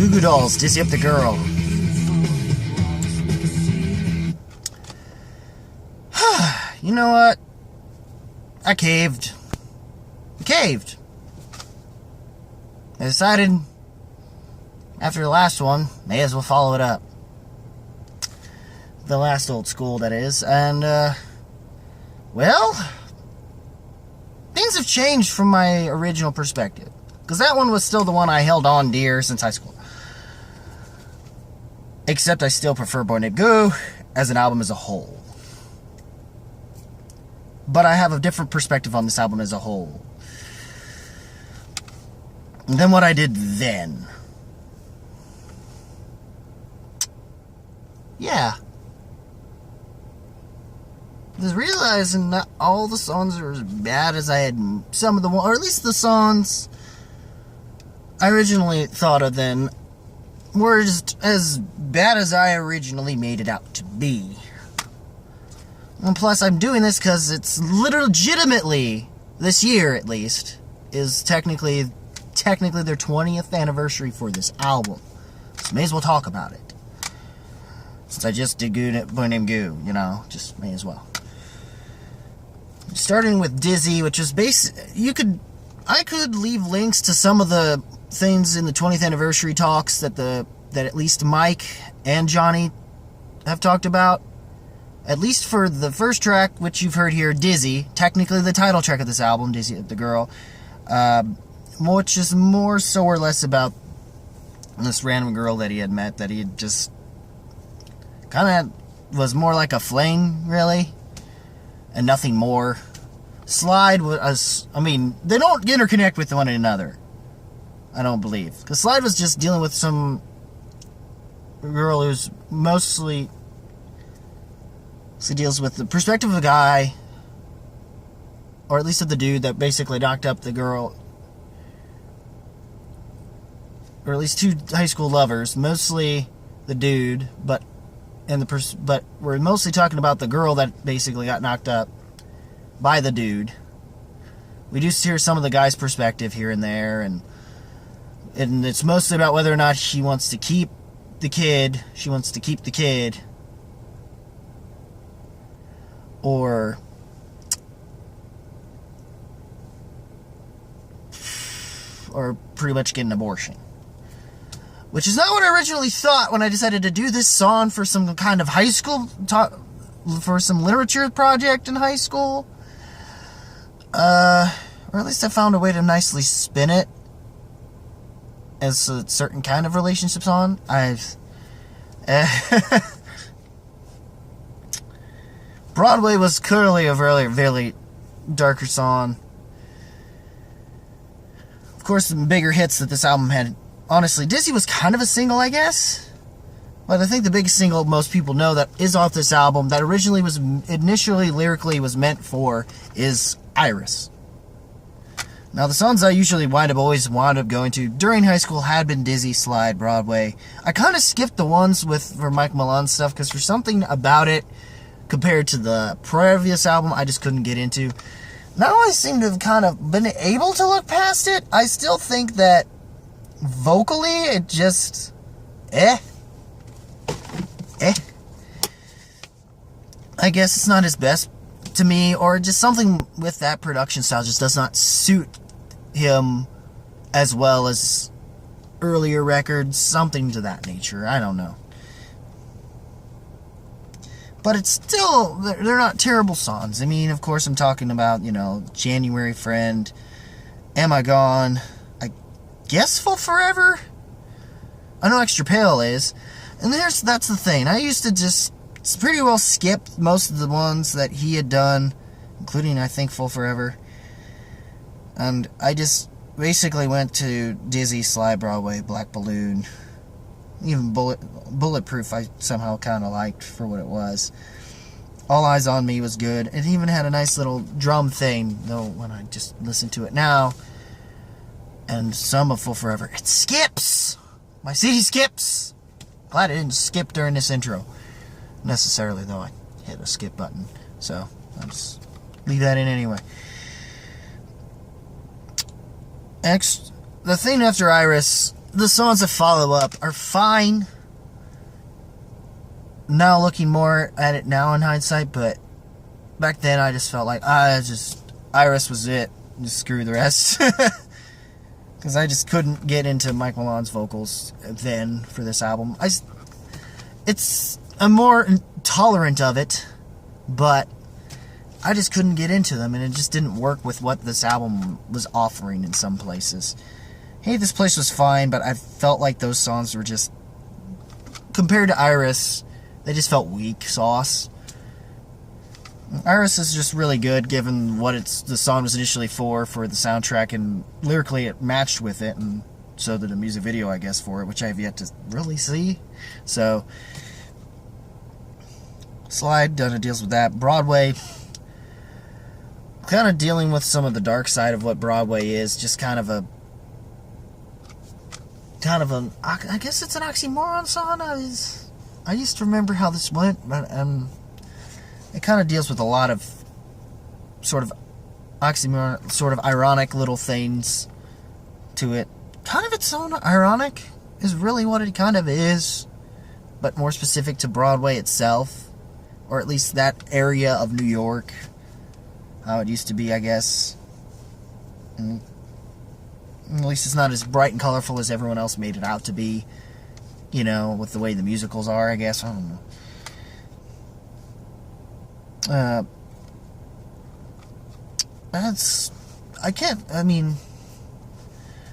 Goo Goo Dolls, Dizzy Up the Girl. You know what? I caved. I decided, after the last one, may as well follow it up. The last old school, that is. And, well, things have changed from my original perspective. Because that one was still the one I held on dear since high school. Except I still prefer Boy Named Goo as an album as a whole. But I have a different perspective on this album as a whole than what I did then. Yeah. Just realizing not all the songs are as bad as I had some of the, or at least the songs I originally thought of then were just as bad as I originally made it out to be. And plus, I'm doing this because it's legitimately, this year at least, is technically their 20th anniversary for this album. So may as well talk about it. Since I just did Boy Named Goo, you know, just may as well. Starting with Dizzy, which is I could leave links to some of the things in the 20th anniversary talks that at least Mike and Johnny have talked about. At least for the first track, which you've heard here, Dizzy, technically the title track of this album, Dizzy Up the Girl, which is more so or less about this random girl that he had met, that he had just kind of was more like a fling, really, and nothing more. Slide was, I mean, they don't interconnect with one another, I don't believe. Because Slide was just dealing with some girl who's mostly, she deals with the perspective of a guy, or at least of the dude that basically knocked up the girl, or at least two high school lovers, mostly the dude, but we're mostly talking about the girl that basically got knocked up by the dude. We do hear some of the guy's perspective here and there, and it's mostly about whether or not she wants to keep the kid, or pretty much get an abortion. Which is not what I originally thought when I decided to do this song for some kind of high school for some literature project in high school. Or at least I found a way to nicely spin it as a certain kind of relationship song. Broadway was clearly a very, very darker song. Of course, the bigger hits that this album had. Honestly, Dizzy was kind of a single, I guess. But I think the biggest single most people know that is off this album, that originally was initially lyrically was meant for, is Iris. Now, the songs I usually always wound up going to during high school had been Dizzy, Slide, Broadway. I kind of skipped the ones for Mike Malone's stuff, because for something about it, compared to the previous album, I just couldn't get into. Not only seem to have kind of been able to look past it, I still think that vocally, it just, I guess it's not his best to me, or just something with that production style just does not suit him as well as earlier records, something to that nature, I don't know. But it's still, they're not terrible songs. I mean, of course, I'm talking about, January Friend, Am I Gone, I guess Full Forever? I know Extra Pale is. And that's the thing. I used to just pretty well skip most of the ones that he had done, including, I think, Full Forever. And I just basically went to Dizzy, Slide, Broadway, Black Balloon. Even Bulletproof I somehow kind of liked for what it was. All Eyes on Me was good. It even had a nice little drum thing, though when I just listen to it now. And some of Full Forever, it skips! My CD skips! Glad it didn't skip during this intro. Necessarily, though, I hit a skip button. So, I'll just leave that in anyway. The thing after Iris the songs that follow up are fine. Now looking more at it now in hindsight, but back then I just felt like Iris was it. Just screw the rest. Because I just couldn't get into Mike Malone's vocals then for this album. I'm more tolerant of it, but I just couldn't get into them, and it just didn't work with what this album was offering in some places. Hey, This Place was fine, but I felt like those songs were just, compared to Iris, they just felt weak sauce. Iris is just really good, given what the song was initially for the soundtrack, and lyrically it matched with it, and so did a music video, I guess, for it, which I have yet to really see. So, Slide deals with that. Broadway, kind of dealing with some of the dark side of what Broadway is, just kind of I guess it's an oxymoron song. I used to remember how this went, but it kind of deals with a lot of sort of oxymoron, sort of ironic little things to it. Kind of its own ironic is really what it kind of is, but more specific to Broadway itself, or at least that area of New York, how it used to be, I guess. And at least it's not as bright and colorful as everyone else made it out to be, you know, with the way the musicals are, I guess. I don't know.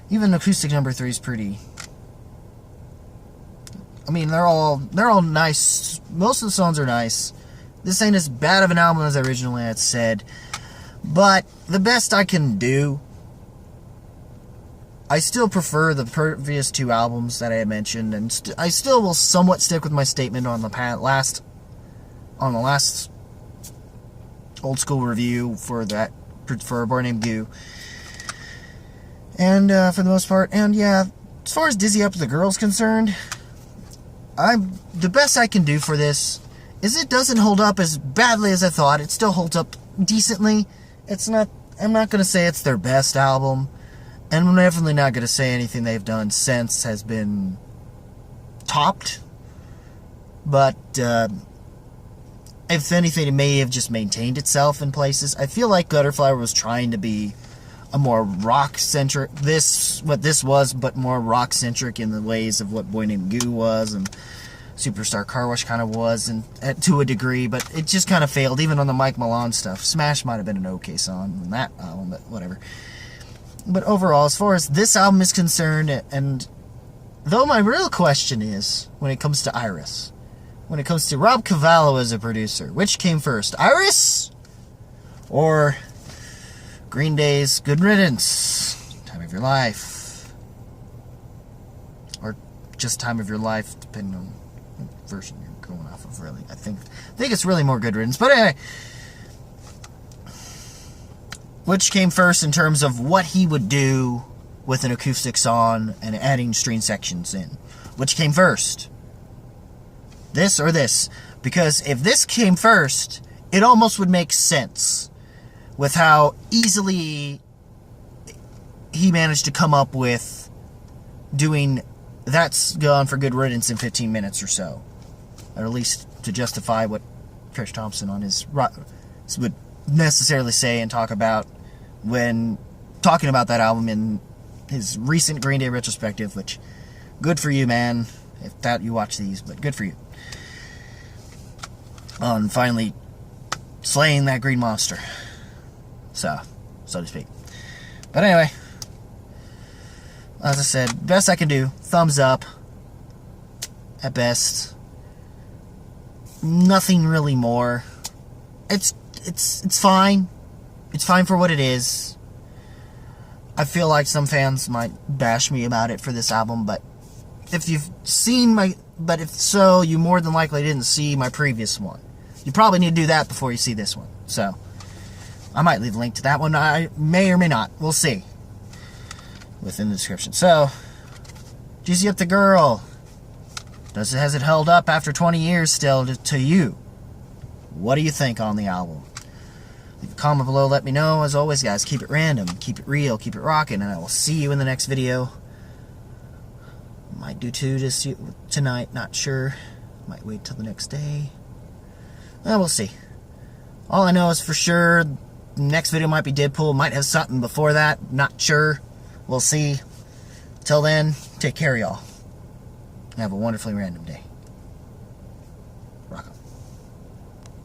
Even acoustic number 3 is pretty. I mean, they're all nice. Most of the songs are nice. This ain't as bad of an album as I originally had said, but the best I can do. I still prefer the previous 2 albums that I had mentioned, and I still will somewhat stick with my statement on the last old school review for A Boy Named Goo. And for the most part, and yeah, as far as Dizzy Up the Girl's concerned, the best I can do for this is it doesn't hold up as badly as I thought. It still holds up decently. I'm not going to say it's their best album, and I'm definitely not going to say anything they've done since has been topped. But if anything, it may have just maintained itself in places. I feel like Gutterflower was trying to be a more rock-centric, what this was, but more rock-centric in the ways of what Boy Named Goo was, and Superstar Car Wash kind of was, and to a degree, but it just kind of failed, even on the Mike Malone stuff. Smash might have been an okay song on that album, but whatever. But overall, as far as this album is concerned, and though my real question is, when it comes to Iris, when it comes to Rob Cavallo as a producer, which came first, Iris or Green Day's Good Riddance, Time of Your Life, or just Time of Your Life, depending on what version you're going off of, really. I think it's really more Good Riddance, but anyway, which came first in terms of what he would do with an acoustic song and adding string sections in? Which came first? This or this? Because if this came first, it almost would make sense with how easily he managed to come up with doing That's Gone for Good Riddance in 15 minutes or so. Or at least to justify what Trish Thompson on his would necessarily say and talk about when talking about that album in his recent Green Day retrospective, which, good for you, man, if that you watch these, but good for you. On finally slaying that green monster. So to speak. But anyway, as I said, best I can do, thumbs up, at best. Nothing really more. It's fine. It's fine for what it is. I feel like some fans might bash me about it for this album, but if you've seen if so, you more than likely didn't see my previous one. You probably need to do that before you see this one. So, I might leave a link to that one. I may or may not. We'll see. Within the description. So, Dizzy Up the Girl. Has it held up after 20 years still to you? What do you think on the album? Leave a comment below, let me know. As always, guys, keep it random, keep it real, keep it rocking, and I will see you in the next video. Might do 2 tonight, not sure. Might wait till the next day. Well, we'll see. All I know is for sure, next video might be Deadpool. Might have something before that, not sure. We'll see. Till then, take care, y'all. Have a wonderfully random day.